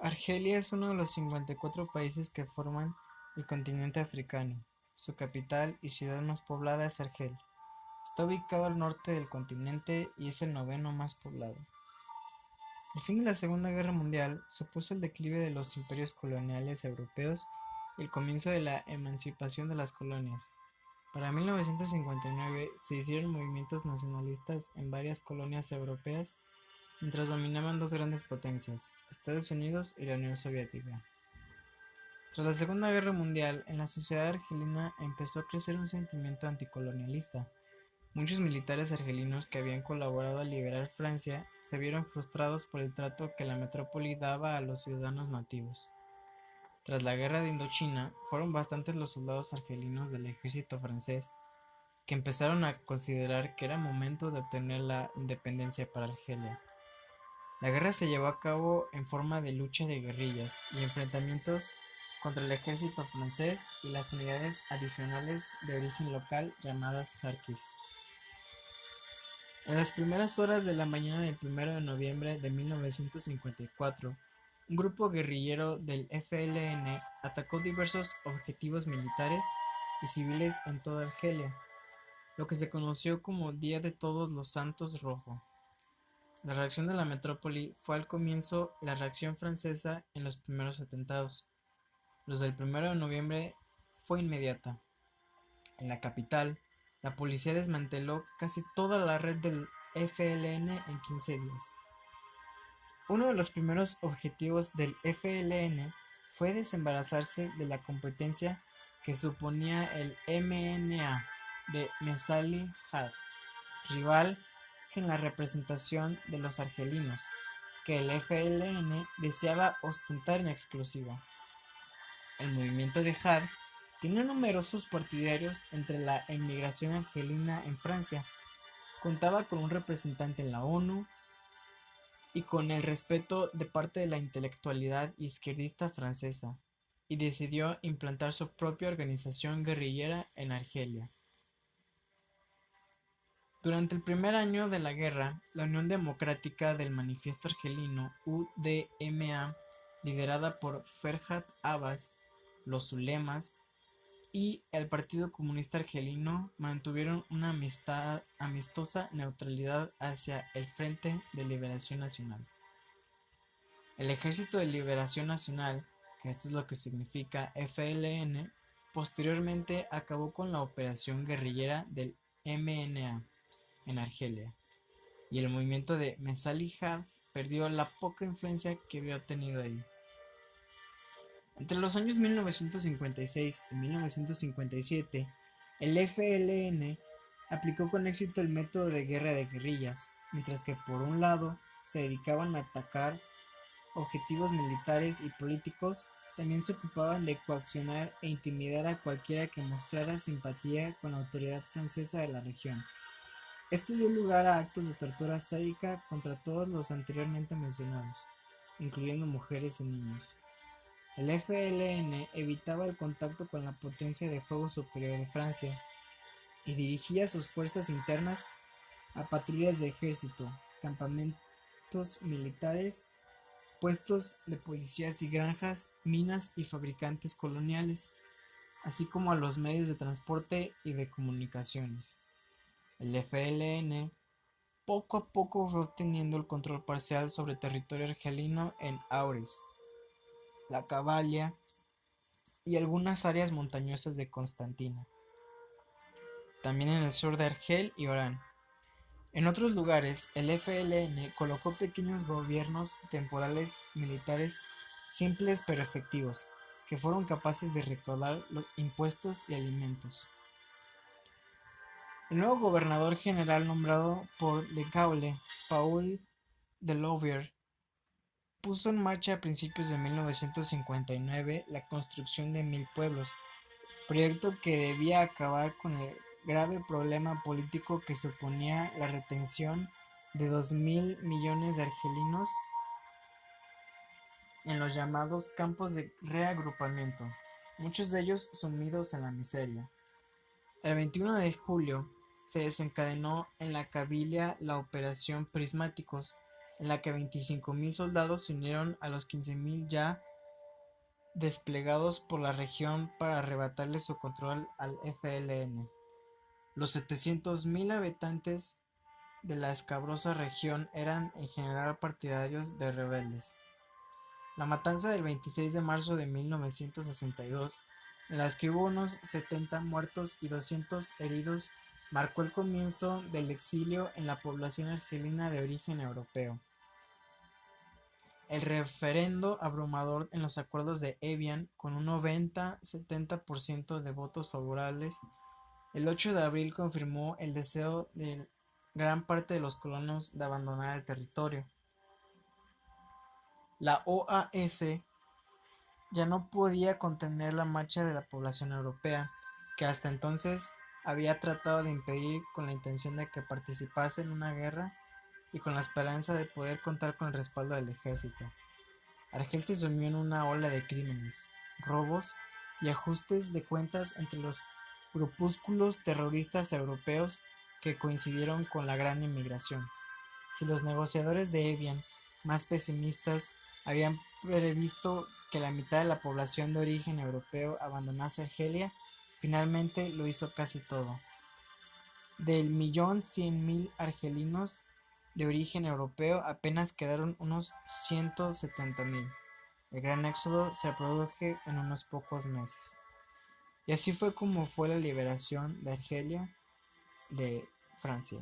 Argelia es uno de los 54 países que forman el continente africano. Su capital y ciudad más poblada es Argel. Está ubicado al norte del continente y es el noveno más poblado. El fin de la Segunda Guerra Mundial supuso el declive de los imperios coloniales europeos y el comienzo de la emancipación de las colonias. Para 1959 se hicieron movimientos nacionalistas en varias colonias europeas mientras dominaban dos grandes potencias, Estados Unidos y la Unión Soviética. Tras la Segunda Guerra Mundial, en la sociedad argelina empezó a crecer un sentimiento anticolonialista. Muchos militares argelinos que habían colaborado a liberar Francia se vieron frustrados por el trato que la metrópoli daba a los ciudadanos nativos. Tras la guerra de Indochina, fueron bastantes los soldados argelinos del ejército francés que empezaron a considerar que era momento de obtener la independencia para Argelia. La guerra se llevó a cabo en forma de lucha de guerrillas y enfrentamientos contra el ejército francés y las unidades adicionales de origen local llamadas jarquis. En las primeras horas de la mañana del 1 de noviembre de 1954, un grupo guerrillero del FLN atacó diversos objetivos militares y civiles en toda Argelia, lo que se conoció como Día de Todos los Santos Rojo. La reacción de la metrópoli fue al comienzo la reacción francesa en los primeros atentados. Los del 1 de noviembre fue inmediata. En la capital, la policía desmanteló casi toda la red del FLN en 15 días. Uno de los primeros objetivos del FLN fue desembarazarse de la competencia que suponía el MNA de Messali Had, rival en la representación de los argelinos, que el FLN deseaba ostentar en exclusiva. El movimiento de Had tenía numerosos partidarios entre la emigración argelina en Francia, contaba con un representante en la ONU y con el respeto de parte de la intelectualidad izquierdista francesa, y decidió implantar su propia organización guerrillera en Argelia. Durante el primer año de la guerra, la Unión Democrática del Manifiesto Argelino (UDMA), liderada por Ferhat Abbas, los ulemas y el Partido Comunista Argelino mantuvieron una amistosa neutralidad hacia el Frente de Liberación Nacional. El Ejército de Liberación Nacional, que esto es lo que significa FLN, posteriormente acabó con la operación guerrillera del MNA en Argelia, y el movimiento de Messali Had perdió la poca influencia que había obtenido ahí. Entre los años 1956 y 1957, el FLN aplicó con éxito el método de guerra de guerrillas, mientras que por un lado se dedicaban a atacar objetivos militares y políticos, también se ocupaban de coaccionar e intimidar a cualquiera que mostrara simpatía con la autoridad francesa de la región. Esto dio lugar a actos de tortura sádica contra todos los anteriormente mencionados, incluyendo mujeres y niños. El FLN evitaba el contacto con la potencia de fuego superior de Francia y dirigía sus fuerzas internas a patrullas de ejército, campamentos militares, puestos de policías y granjas, minas y fabricantes coloniales, así como a los medios de transporte y de comunicaciones. El FLN poco a poco fue obteniendo el control parcial sobre territorio argelino en Aures, la Cabalia y algunas áreas montañosas de Constantina, también en el sur de Argel y Orán. En otros lugares, el FLN colocó pequeños gobiernos temporales militares simples pero efectivos, que fueron capaces de recaudar los impuestos y alimentos. El nuevo gobernador general nombrado por De Gaulle, Paul Delouvier, puso en marcha a principios de 1959 la construcción de 1000 pueblos, proyecto que debía acabar con el grave problema político que suponía la retención de 2.000 millones de argelinos en los llamados campos de reagrupamiento, muchos de ellos sumidos en la miseria. El 21 de julio se desencadenó en la Cabilia la Operación Prismáticos, en la que 25.000 soldados se unieron a los 15.000 ya desplegados por la región para arrebatarle su control al FLN. Los 700.000 habitantes de la escabrosa región eran en general partidarios de rebeldes. La matanza del 26 de marzo de 1962, en las que hubo unos 70 muertos y 200 heridos, marcó el comienzo del exilio en la población argelina de origen europeo. El referendo abrumador en los acuerdos de Evian, con un 90-70% de votos favorables, el 8 de abril confirmó el deseo de gran parte de los colonos de abandonar el territorio. La OAS ya no podía contener la marcha de la población europea, que hasta entonces había tratado de impedir con la intención de que participase en una guerra y con la esperanza de poder contar con el respaldo del ejército. Argel se sumió en una ola de crímenes, robos y ajustes de cuentas entre los grupúsculos terroristas europeos que coincidieron con la gran inmigración. Si los negociadores de Evian, más pesimistas, habían previsto que la mitad de la población de origen europeo abandonase Argelia, finalmente lo hizo casi todo. Del 1.100.000 argelinos de origen europeo apenas quedaron unos 170.000. El gran éxodo se produjo en unos pocos meses. Y así fue como fue la liberación de Argelia de Francia.